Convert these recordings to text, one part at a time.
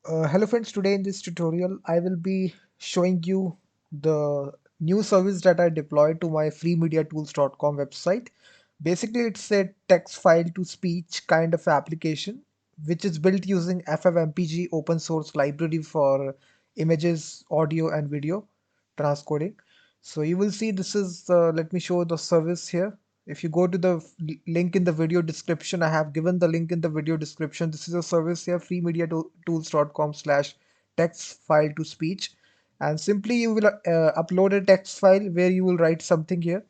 Hello friends, today in this tutorial I will be showing you the new service that I deployed to my freemediatools.com website. Basically it's a text file to speech kind of application which is built using FFMPEG open source library for images, audio and video transcoding. So you will see this is, let me show the service here. If you go to the link in the video description, I have given the link in the video description. This is a service here, freemediatools.com/text file to speech. And simply you will upload a text file where you will write something here.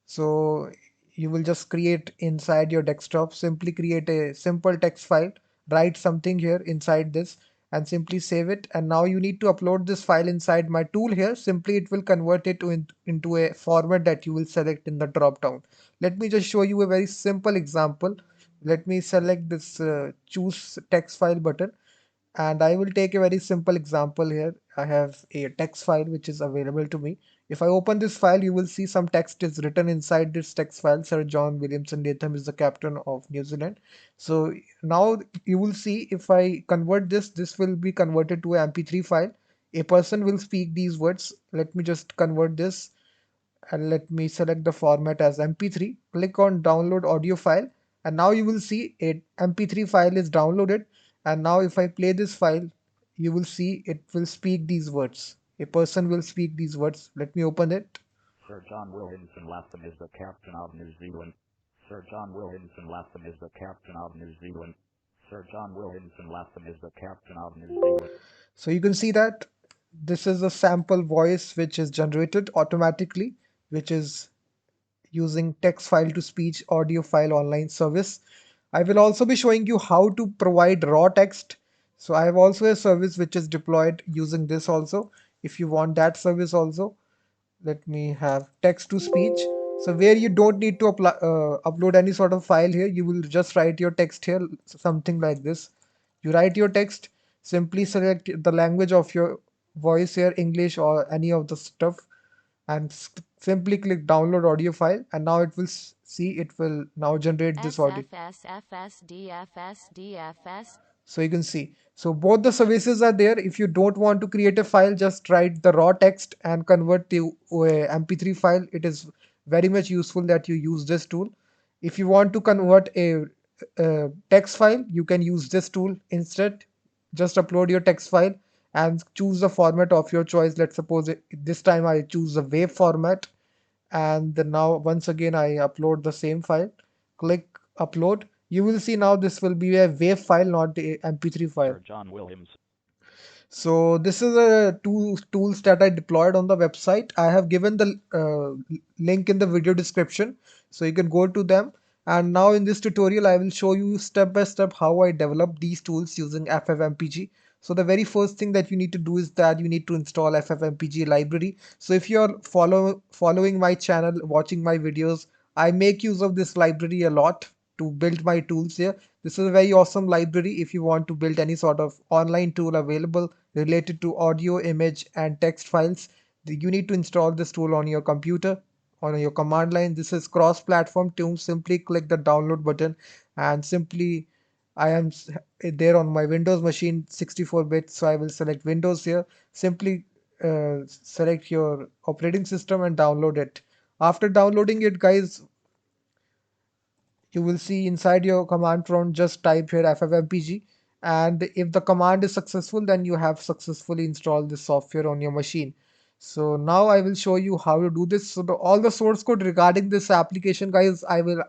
So you will just create inside your desktop, simply create a simple text file, write something here inside this and simply save it. And now you need to upload this file inside my tool here. Simply it will convert it into a format that you will select in the drop down. Let me just show you a very simple example. Let me select this choose text file button and I will take a very simple example here. I have a text file which is available to me. If I open this file, you will see some text is written inside this text file. Sir John Williamson Latham is the captain of New Zealand. So now you will see if I convert this, this will be converted to a MP3 file. A person will speak these words. Let me just convert this and let me select the format as MP3. Click on download audio file and now you will see a MP3 file is downloaded. And now if I play this file, you will see it will speak these words. A person will speak these words. Let me open it. Sir John Williamson Latham is the captain of New Zealand. Sir John Williamson Latham is the captain of New Zealand. Sir John Williamson Latham is the captain of New Zealand. So you can see that this is a sample voice which is generated automatically, which is using text file to speech audio file online service. I will also be showing you how to provide raw text. So I have also a service which is deployed using this also. If you want that service also, let me have text to speech. So where you don't need to upload any sort of file here, you will just write your text here, something like this. You write your text, simply select the language of your voice here, English or any of the stuff, and simply click download audio file and now it will see it will now generate this audio. SFSFSDFSDFS. So you can see, so both the services are there. If you don't want to create a file, just write the raw text and convert to a mp3 file. It is very much useful that you use this tool. If you want to convert a text file, you can use this tool instead. Just upload your text file and choose the format of your choice. Let's suppose this time I choose the wave format, and then now once again I upload the same file. Click upload. You will see now this will be a wave file, not a mp3 file. Sir John Williamson. So this is a two tools that I deployed on the website. I have given the link in the video description, so you can go to them. And now in this tutorial, I will show you step by step how I develop these tools using FFmpeg. So the very first thing that you need to do is that you need to install FFmpeg library. So if you are following my channel, watching my videos, I make use of this library a lot to build my tools here. This is a very awesome library if you want to build any sort of online tool available related to audio, image, and text files. You need to install this tool on your computer, on your command line. This is cross-platform tool. Simply click the download button and simply I am there on my Windows machine 64-bit, so I will select Windows here. Simply select your operating system and download it. After downloading it, guys, you will see inside your command prompt just type here ffmpeg, and if the command is successful, then you have successfully installed this software on your machine. So now I will show you how to do this. So all the source code regarding this application, guys, I will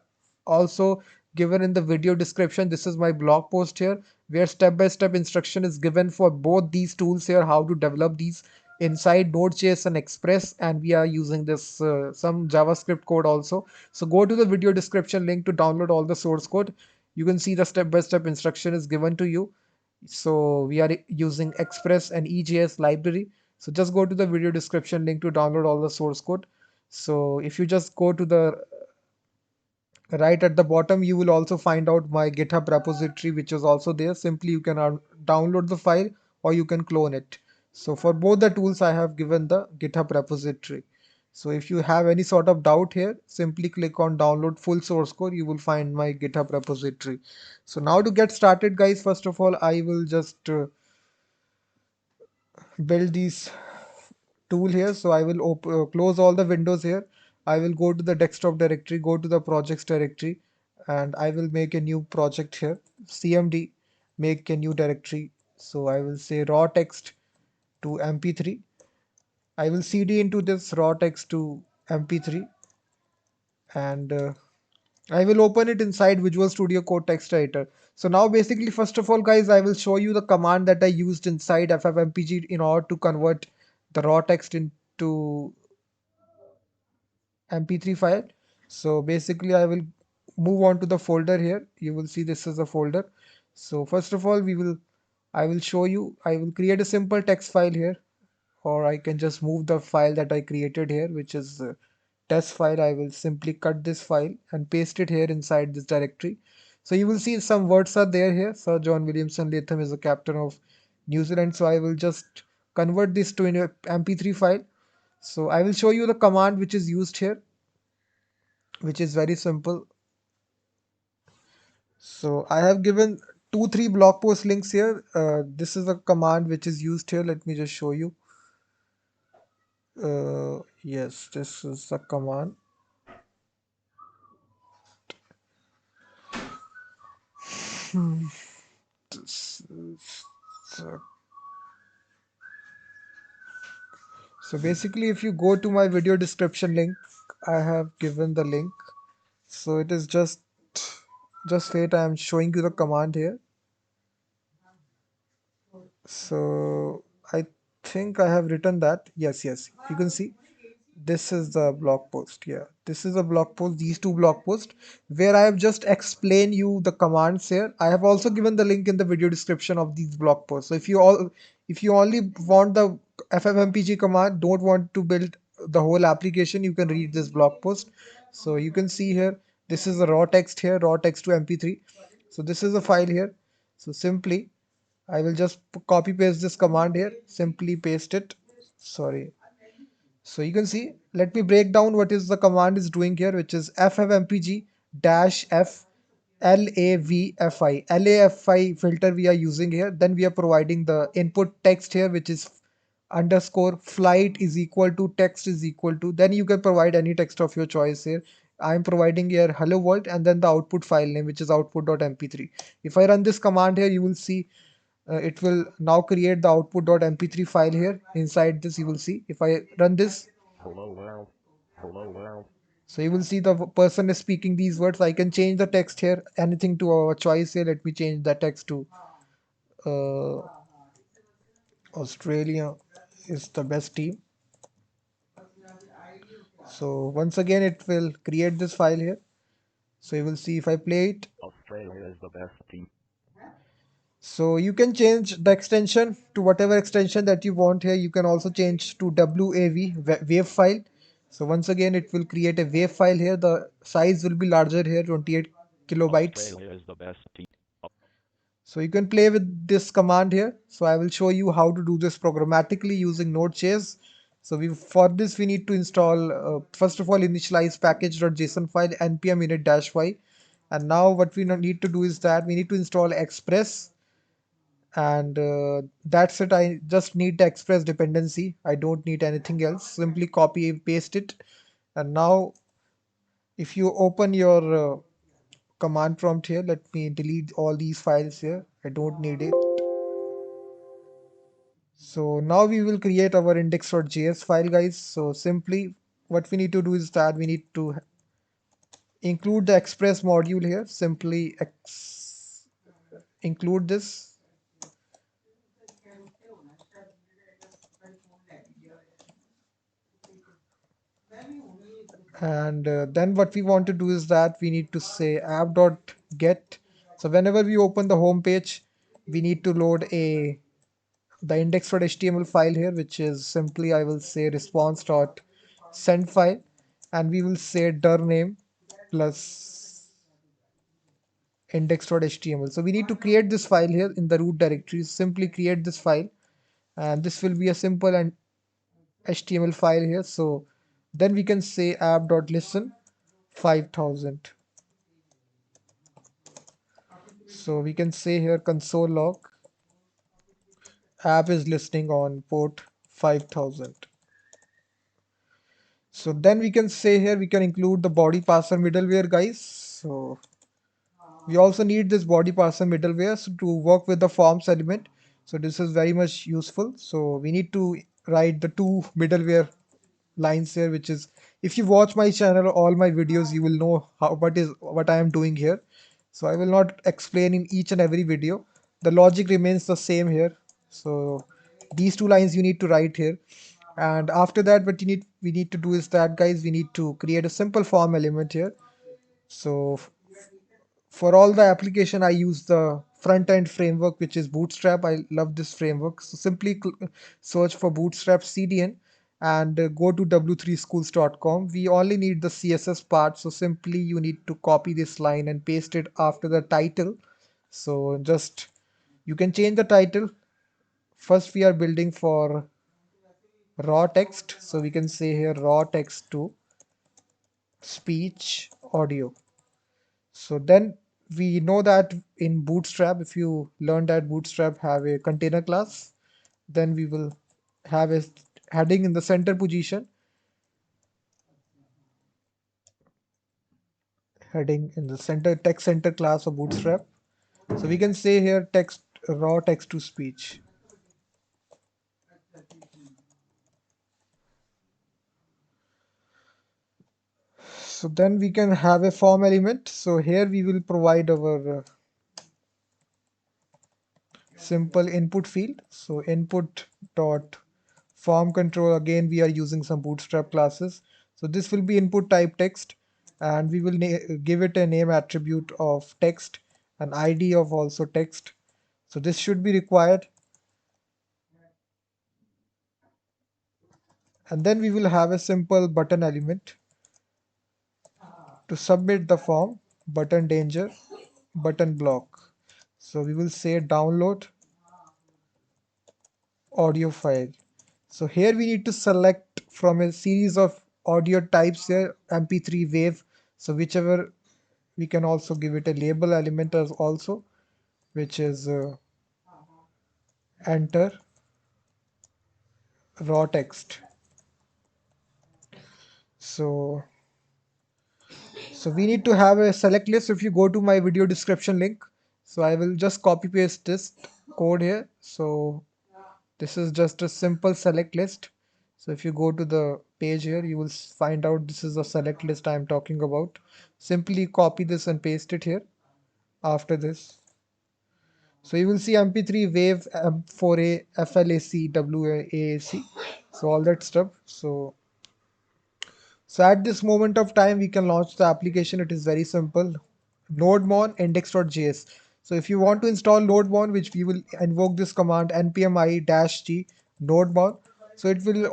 also given in the video description. This is my blog post here where step-by-step instruction is given for both these tools here, how to develop these inside Node.js and Express, and we are using this some JavaScript code also. So go to the video description link to download all the source code. You can see the step-by-step instruction is given to you. So we are using Express and EJS library. So just go to the video description link to download all the source code. So if you just go to the right at the bottom, you will also find out my GitHub repository, which is also there. Simply you can download the file or you can clone it. So for both the tools, I have given the GitHub repository. So if you have any sort of doubt here, simply click on download full source code. You will find my GitHub repository. So now to get started, guys, first of all, I will just build these tool here. So I will close all the windows here. I will go to the desktop directory, go to the projects directory, and I will make a new project here. CMD, make a new directory. So I will say raw text to MP3. I will cd into this raw text to MP3, and I will open it inside Visual Studio Code text editor. So now basically, first of all, guys, I will show you the command that I used inside FFmpeg in order to convert the raw text into MP3 file. So basically, I will move on to the folder here. You will see this is a folder. So first of all, I will show you, I will create a simple text file here, or I can just move the file that I created here, which is test file. I will simply cut this file and paste it here inside this directory. So you will see some words are there here. Sir John Williamson Latham is the captain of New Zealand. So I will just convert this to an MP3 file. So I will show you the command which is used here, which is very simple. So I have given 2 3 blog post links here. This is a command which is used here. Let me just show you. Yes, this is a command. This is the- So basically, if you go to my video description link, I have given the link. So it is just wait. I am showing you the command here. So I think I have written that. Yes, yes. You can see this is the blog post. Yeah, this is a blog post. These 2 blog posts where I have just explained you the commands here. I have also given the link in the video description of these blog posts. So if you only want the FFmpeg command, don't want to build the whole application, you can read this blog post. So you can see here, this is the raw text here, raw text to MP3. So this is a file here. So simply I will just copy paste this command here, simply paste it. Sorry. So you can see, let me break down what is the command is doing here, which is ffmpeg dash f lavfi. LAFI filter we are using here. Then we are providing the input text here, which is underscore flight is equal to text is equal to. Then you can provide any text of your choice here. I'm providing here hello world and then the output file name, which is output.mp3. If I run this command here, you will see it will now create the output.mp3 file here. Inside this, you will see if I run this, Hello world. Hello world. so you will see the person is speaking these words. I can change the text here, anything to our choice here. Let me change the text to uh, Australia is the best team. So once again, it will create this file here. So you will see if I play it. Australia is the best team. So you can change the extension to whatever extension that you want here. You can also change to WAV wave file. So once again, it will create a wave file here. The size will be larger here, 28 kilobytes. Australia is the best team. So you can play with this command here. So I will show you how to do this programmatically using Node.js. So for this we need to install first of all initialize package.json file npm init-y. And now what we need to do is that we need to install Express, and that's it. I just need the Express dependency. I don't need anything else. Simply copy and paste it. And now if you open your command prompt here, let me delete all these files here. I don't need it. So now we will create our index.js file, guys. So simply what we need to do is that we need to include the Express module here. Simply include this. And then what we want to do is that we need to say app.get. So whenever we open the home page, we need to load the index.html file here, which is simply I will say response.send file, and we will say dir name plus index.html. So we need to create this file here in the root directory. Simply create this file, and this will be a simple and HTML file here. So then we can say app.listen 5000. So we can say here console log, app is listening on port 5000. So then we can say here we can include the body parser middleware, guys. So we also need this body parser middleware to work with the forms element. So this is very much useful. So we need to write the two middleware lines here, which is, if you watch my channel, all my videos, you will know what I am doing here. So I will not explain in each and every video. The logic remains the same here. So these two lines you need to write here. And after that, what we need to do is that, guys, we need to create a simple form element here. So for all the application, I use the front end framework, which is Bootstrap. I love this framework. So simply search for Bootstrap CDN and go to w3schools.com. We only need the CSS part. So simply you need to copy this line and paste it after the title. So just you can change the title. First, we are building for raw text. So we can say here raw text to speech audio. So then we know that in Bootstrap, if you learn that Bootstrap have a container class, then we will have a heading in the center position, heading in the center text center class of Bootstrap. So we can say here text raw text to speech. So then we can have a form element. So here we will provide our simple input field. So input dot form control, again we are using some bootstrap classes. So this will be input type text, and we will give it a name attribute of text, an ID of also text. So this should be required. And then we will have a simple button element to submit the form, button danger, button block. So we will say download audio file. So here we need to select from a series of audio types here, MP3 wave. So whichever, we can also give it a label element as also, which is enter raw text. So we need to have a select list. If you go to my video description link, so I will just copy paste this code here. So this is just a simple select list. So if you go to the page here, you will find out this is a select list I am talking about. Simply copy this and paste it here after this. So you will see MP3 wave, M4A, FLAC, WAAC. So all that stuff. So at this moment of time, we can launch the application. It is very simple. Nodemon index.js. So if you want to install Nodemon, which we will invoke this command npm-i-g nodemon. So it will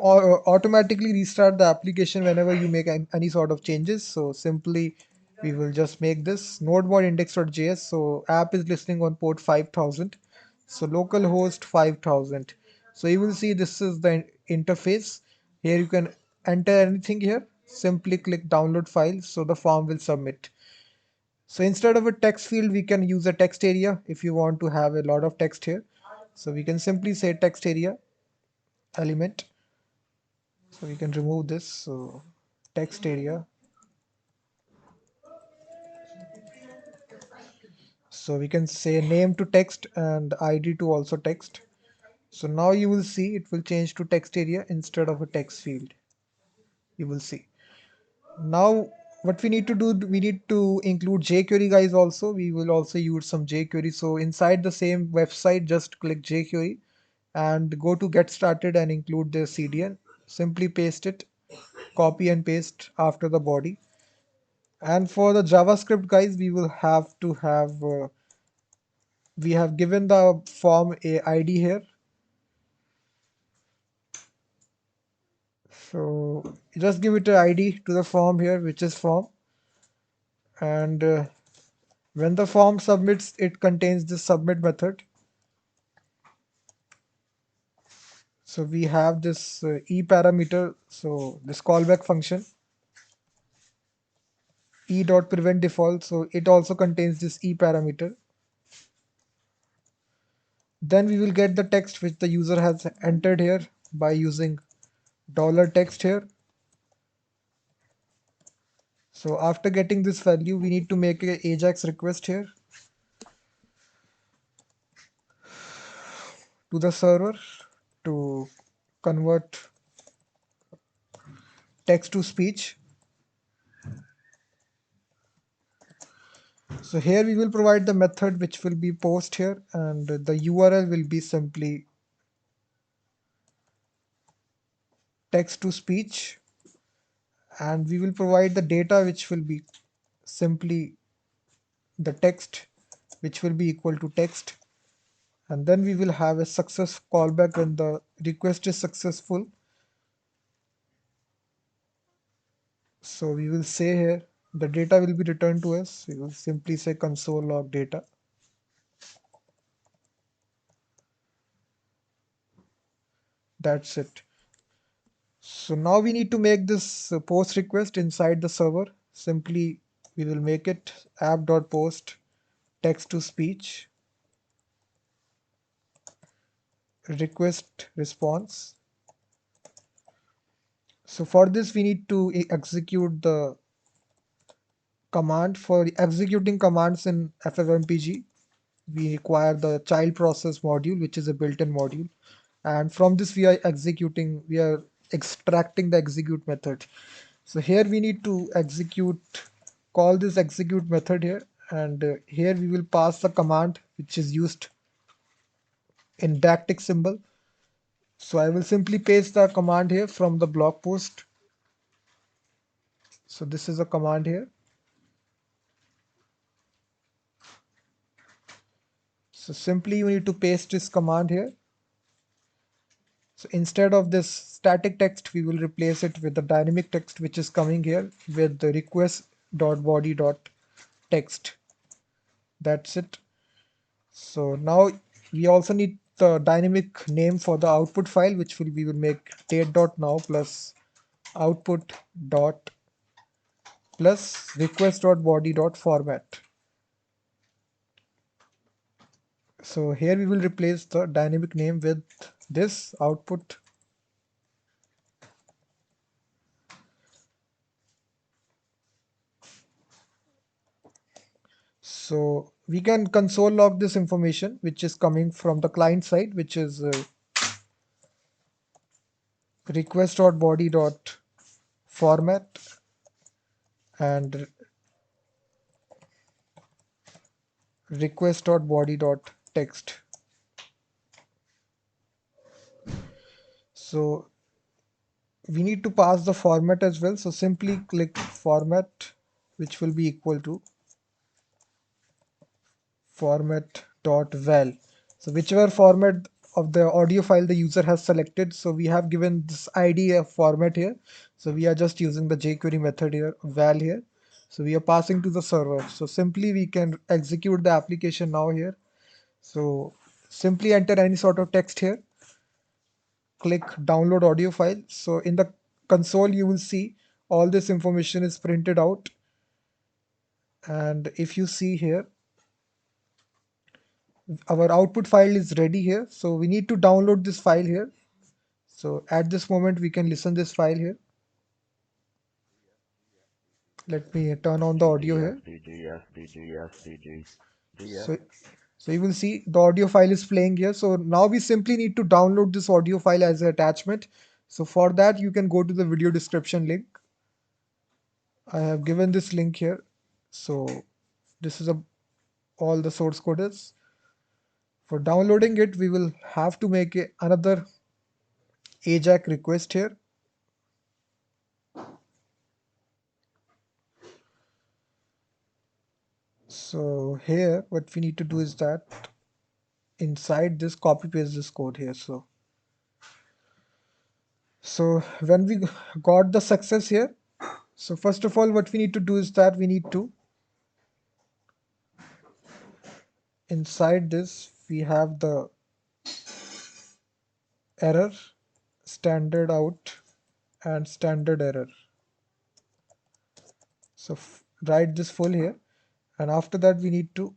automatically restart the application whenever you make any sort of changes. So simply we will just make this nodemon index.js. So app is listening on port 5000. So localhost 5000. So you will see this is the interface. Here you can enter anything here. Simply click download file. So the form will submit. So instead of a text field, we can use a text area if you want to have a lot of text here. So we can simply say text area element. So we can remove this. So text area. So we can say name to text and ID to also text. So now you will see it will change to text area instead of a text field. You will see. Now what we need to do, we need to include jQuery, guys. Also we will also use some jQuery. So inside the same website, just click jQuery and go to get started and include the CDN. Simply paste it, copy and paste after the body. And for the JavaScript, guys, we will have to have we have given the form a ID here. So just give it an ID to the form here, which is form. And when the form submits, it contains this submit method. So we have this e parameter. So this callback function e dot prevent default. So it also contains this e parameter. Then we will get the text which the user has entered here by using $text here. So after getting this value, we need to make a AJAX request here to the server to convert text to speech. So here we will provide the method which will be post here, and the URL will be simply text to speech, and we will provide the data which will be simply the text which will be equal to text, and then we will have a success callback when the request is successful. So we will say here the data will be returned to us. We will simply say console log data. That's it. So now we need to make this post request inside the server. Simply we will make it app.post text to speech request response. So for this we need to execute the command. For executing commands in FFmpeg, we require the child process module, which is a built-in module, and from this we are extracting the execute method. So here we need to call this execute method here, and here we will pass the command which is used in backtick symbol. So I will simply paste the command here from the blog post. So this is a command here. So simply you need to paste this command here. So instead of this static text, we will replace it with the dynamic text which is coming here with the request.body.text. That's it. So now we also need the dynamic name for the output file, which we will make date.now plus output dot plus request.body.format. So here we will replace the dynamic name with this output. So we can console log this information which is coming from the client side, which is request.body.format and request.body.text. So we need to pass the format as well. So simply click format, which will be equal to format.val. So whichever format of the audio file the user has selected. So we have given this ID a format here. So we are just using the jQuery method here, val here. So we are passing to the server. So simply we can execute the application now here. So simply enter any sort of text here. Click download audio file. So in the console you will see all this information is printed out, and if you see here our output file is ready here. So we need to download this file here. So at this moment we can listen this file here. Let me turn on the audio here. So so you will see the audio file is playing here. So now we simply need to download this audio file as an attachment. So for that you can go to the video description link. I have given this link here. So this is all the source code is. For downloading it, we will have to make another AJAX request here. So here, what we need to do is that inside this, copy paste this code here. So when we got the success here, so first of all, what we need to do is that we need to inside this we have the error, standard out, and standard error. So write this full here, and after that we need to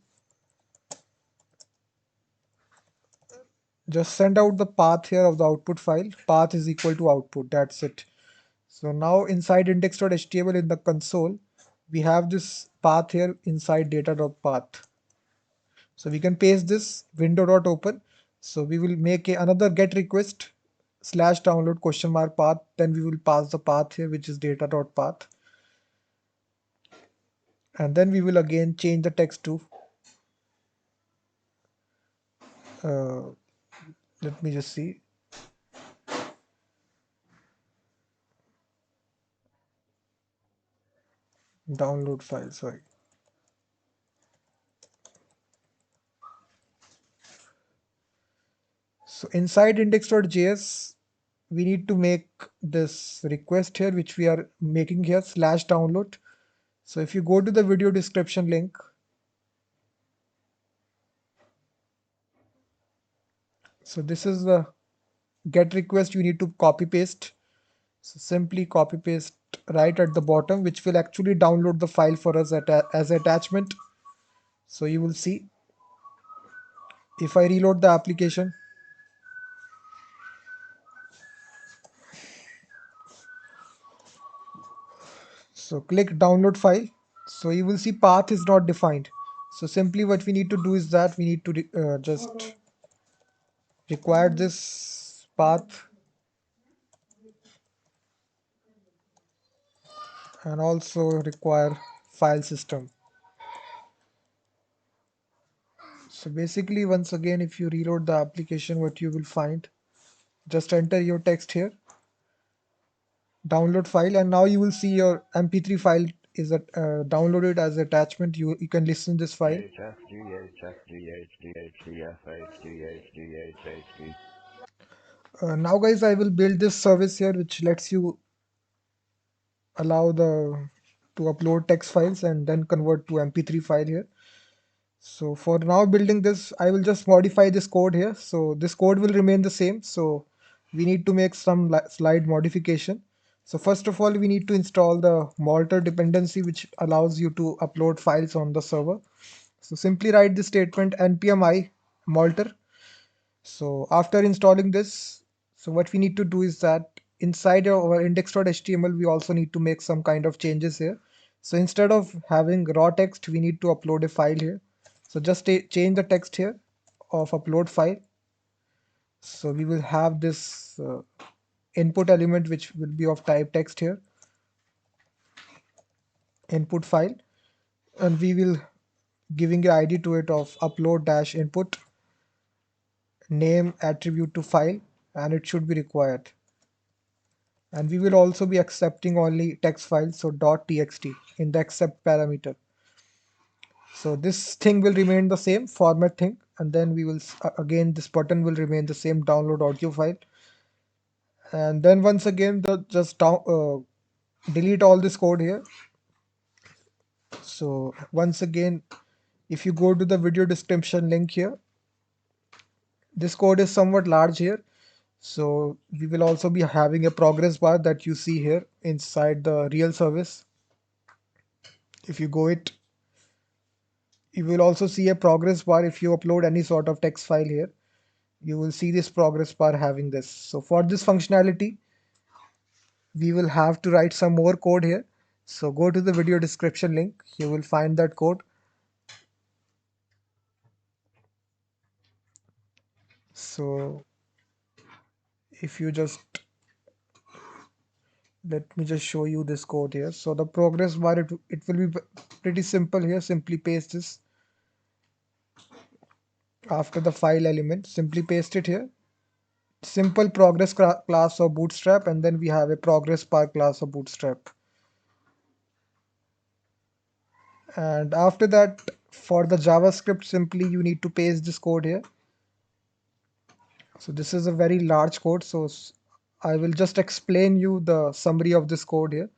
Just send out the path here of the output file. Path is equal to output. That's it. So now inside index.html in the console, we have this path here inside data.path. So we can paste this window.open. So we will make another get request slash download question mark path. Then we will pass the path here, which is data.path. And then we will again change the text to, uh, let me just see, download file, sorry. So inside index.js, we need to make this request here, which we are making here slash download. So if you go to the video description link, so this is the get request you need to copy paste. So simply copy paste right at the bottom, which will actually download the file for us as attachment. So you will see if I reload the application. So click download file. So you will see path is not defined. So simply what we need to do is that we need to just require this path and also require file system. So basically, once again, if you reload the application, what you will find, just enter your text here, download file, and now you will see your mp3 file is downloaded as attachment. You can listen this file. Now guys, I will build this service here which lets you allow the to upload text files and then convert to mp3 file here. So for now building this, I will just modify this code here. So this code will remain the same. So we need to make some slide modification. So first of all, we need to install the Malter dependency, which allows you to upload files on the server. So simply write the statement npm I Malter. So after installing this, so what we need to do is that inside our index.html, we also need to make some kind of changes here. So instead of having raw text, we need to upload a file here. So just change the text here of upload file. So we will have this input element which will be of type text here, input file, and we will giving a ID to it of upload dash input, name attribute to file, and it should be required. And we will also be accepting only text files, so .txt in the accept parameter. So this thing will remain the same format thing, and then we will again this button will remain the same download audio file. And then once again just delete all this code here. So once again, if you go to the video description link here, this code is somewhat large here. So we will also be having a progress bar that you see here inside the real service. If you go it, you will also see a progress bar. If you upload any sort of text file here, you will see this progress bar having this. So for this functionality, we will have to write some more code here. So go to the video description link, you will find that code. So if you just, let me just show you this code here. So the progress bar, it will be pretty simple here. Simply paste this after the file element, simply paste it here. Simple progress class of bootstrap, and then we have a progress bar class of bootstrap. And after that, for the JavaScript, simply you need to paste this code here. So this is a very large code, so I will just explain you the summary of this code here.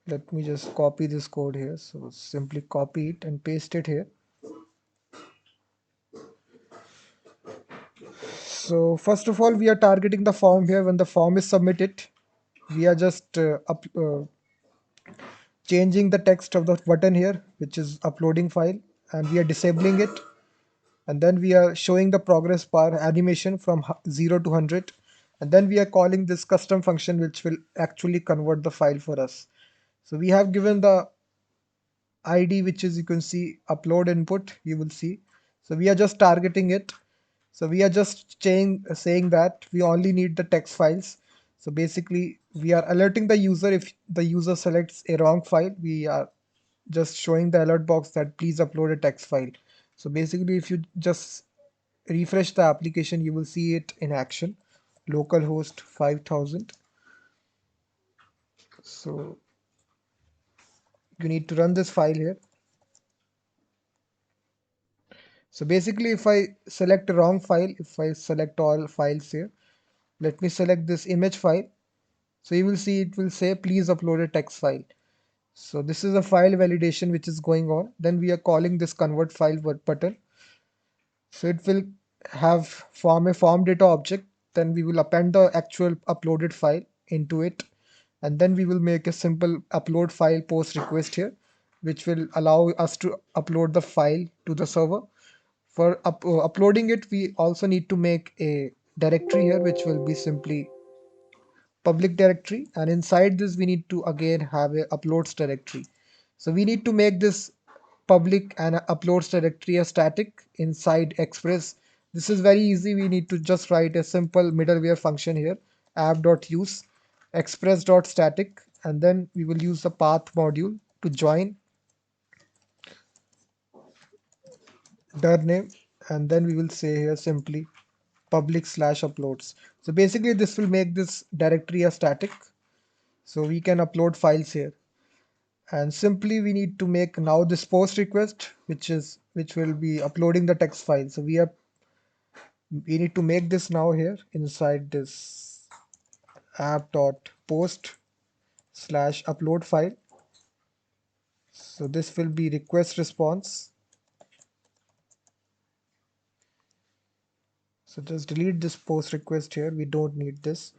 Let me just copy this code here. So simply copy it and paste it here. So first of all, we are targeting the form here. When the form is submitted, we are just changing the text of the button here, which is uploading file, and we are disabling it. And then we are showing the progress bar animation from 0 to 100. And then we are calling this custom function, which will actually convert the file for us. So we have given the ID, which is, you can see, upload input, you will see. So we are just targeting it. So we are just saying that we only need the text files. So basically we are alerting the user if the user selects a wrong file. We are just showing the alert box that please upload a text file. So basically if you just refresh the application, you will see it in action. Localhost 5000. So you need to run this file here. So basically if I select a wrong file, if I select all files here, let me select this image file. So you will see it will say please upload a text file. So this is a file validation which is going on. Then we are calling this convert file button. So it will have form a form data object. Then we will append the actual uploaded file into it. And then we will make a simple upload file post request here, which will allow us to upload the file to the server. For uploading it, we also need to make a directory here, which will be simply public directory, and inside this we need to again have a uploads directory. So we need to make this public and uploads directory a static inside Express. This is very easy. We need to just write a simple middleware function here, app.use express.static, and then we will use the path module to join dir name, and then we will say here simply public/uploads. So basically this will make this directory a static, so we can upload files here. And simply we need to make now this post request, which will be uploading the text file. So we need to make this now here inside this app.post slash upload file. So this will be request response. So just delete this post request here, we don't need this.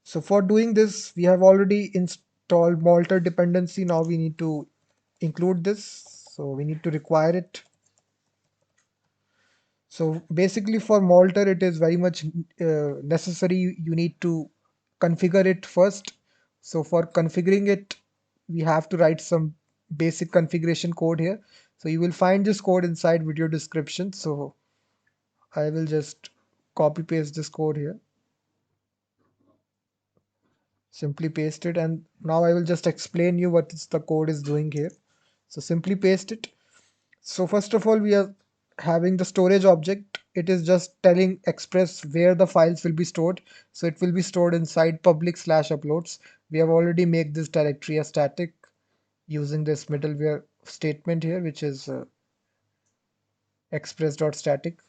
So for doing this, we have already installed Malter dependency. Now we need to include this, so we need to require it. So basically for Malter, it is very much necessary. You need to configure it first. So for configuring it, we have to write some basic configuration code here. So you will find this code inside video description. So I will just copy paste this code here. Simply paste it, and now I will just explain you what is the code is doing here. So simply paste it. So first of all, we are having the storage object. It is just telling Express where the files will be stored. So it will be stored inside public/uploads. We have already made this directory a static using this middleware statement here, which is express.static.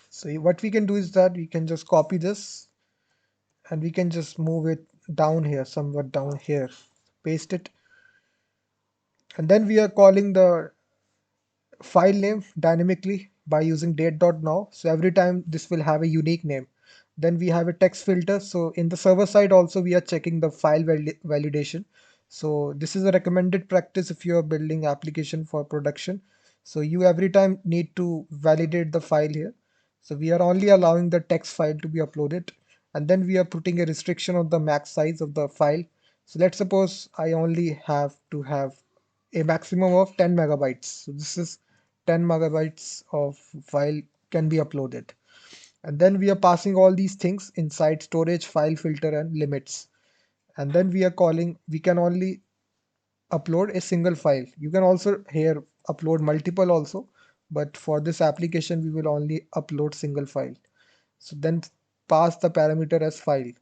So what we can do is that we can just copy this and we can just move it down here, somewhat down here, paste it. And then we are calling the file name dynamically by using date.now. So every time this will have a unique name. Then we have a text filter. So in the server side also we are checking the file validation. So this is a recommended practice if you are building application for production. So you every time need to validate the file here. So we are only allowing the text file to be uploaded, and then we are putting a restriction on the max size of the file. So let's suppose I only have to have a maximum of 10 megabytes. So this is 10 megabytes of file can be uploaded. And then we are passing all these things inside storage, file filter, and limits. And then we can only upload a single file. You can also here upload multiple also, but for this application, we will only upload single file. So then pass the parameter as file.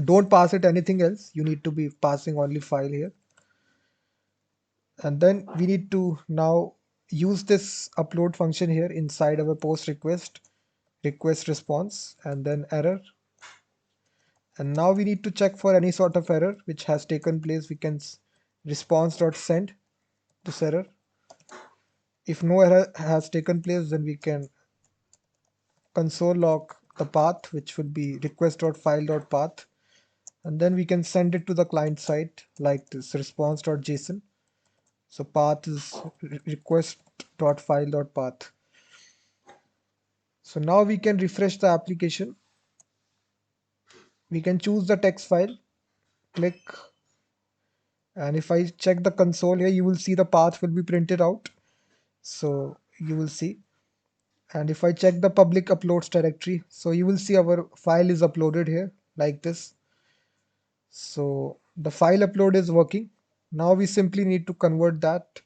Don't pass it anything else. You need to be passing only file here. And then we need to now use this upload function here inside our post request response, and then error. And now we need to check for any sort of error which has taken place. We can response.send this error. If no error has taken place, then we can console log the path, which will be request.file.path, and then we can send it to the client side like this response.json. So path is request.file.path. So now we can refresh the application. We can choose the text file, click, and if I check the console here, you will see the path will be printed out. So you will see. And if I check the public uploads directory, so you will see our file is uploaded here like this. So the file upload is working. Now we simply need to convert that.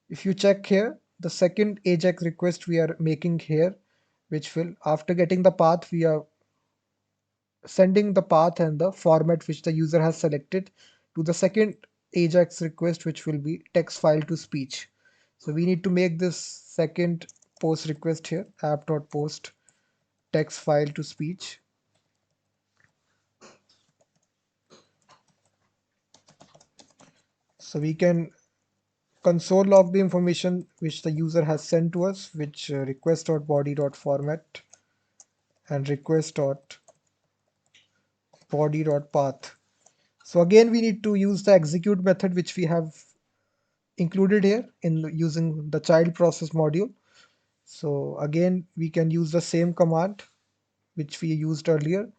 If you check here, the second AJAX request we are making here, which will, after getting the path, we are sending the path and the format which the user has selected to the second AJAX request, which will be text file to speech. So we need to make this second post request here, app.post text file to speech. So we can console log the information which the user has sent to us, which request.body.format and request.body.path. So again, we need to use the execute method which we have included here in using the child process module. So again, we can use the same command which we used earlier.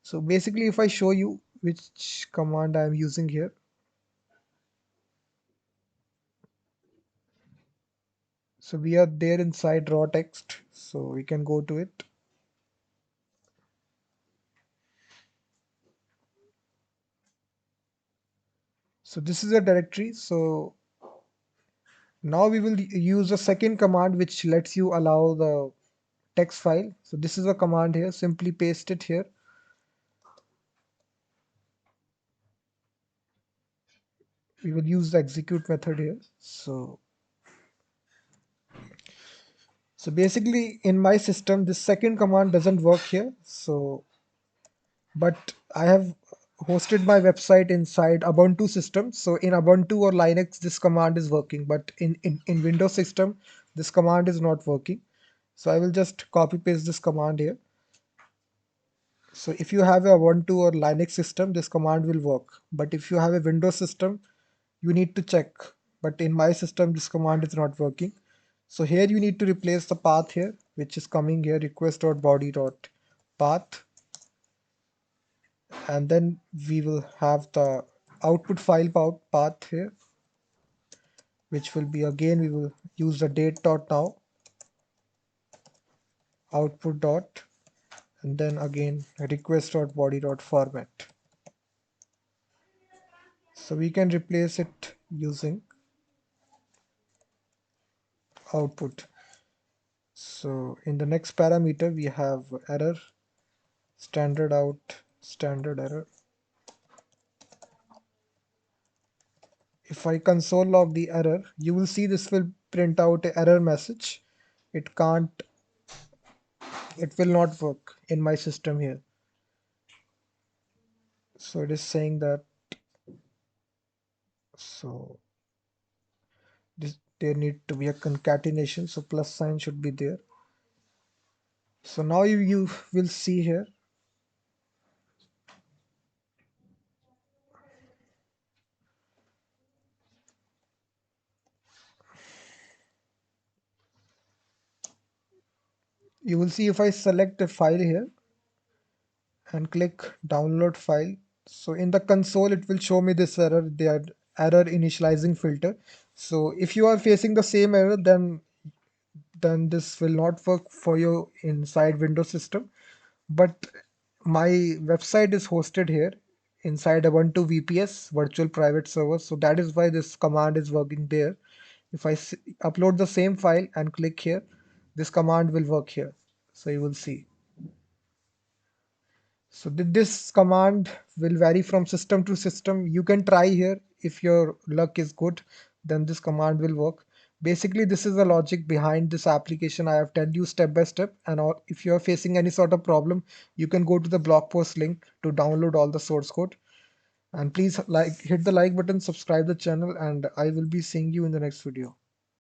So basically, if I show you which command I am using here, so we are there inside raw text. So we can go to it. So this is a directory. So now we will use the second command which lets you allow the text file. So this is a command here. Simply paste it here. We will use the execute method here. So basically in my system, this second command doesn't work here. So, but I have hosted my website inside Ubuntu system. So in Ubuntu or Linux, this command is working, but in Windows system, this command is not working. So I will just copy paste this command here. So if you have a Ubuntu or Linux system, this command will work. But if you have a Windows system, you need to check. But in my system, this command is not working. So here you need to replace the path here, which is coming here request.body.path. And then we will have the output file path here, which will be again, we will use the date.now output dot, and then again request.body.format. So we can replace it using output. So in the next parameter, we have error, standard out, standard error. If I console log the error, you will see this will print out an error message. It can't, it will not work in my system here. So it is saying that, so this, there need to be a concatenation. So plus sign should be there. So now you will see here. You will see if I select a file here and click download file. So in the console, it will show me this error, the error initializing filter. So if you are facing the same error, then this will not work for you inside Windows system. But my website is hosted here inside Ubuntu VPS, virtual private server. So that is why this command is working there. If I upload the same file and click here, this command will work here. So you will see. So this command will vary from system to system. You can try here. If your luck is good, then this command will work. Basically, this is the logic behind this application. I have told you step by step. And if you are facing any sort of problem, you can go to the blog post link to download all the source code. And please hit the like button, subscribe the channel, and I will be seeing you in the next video.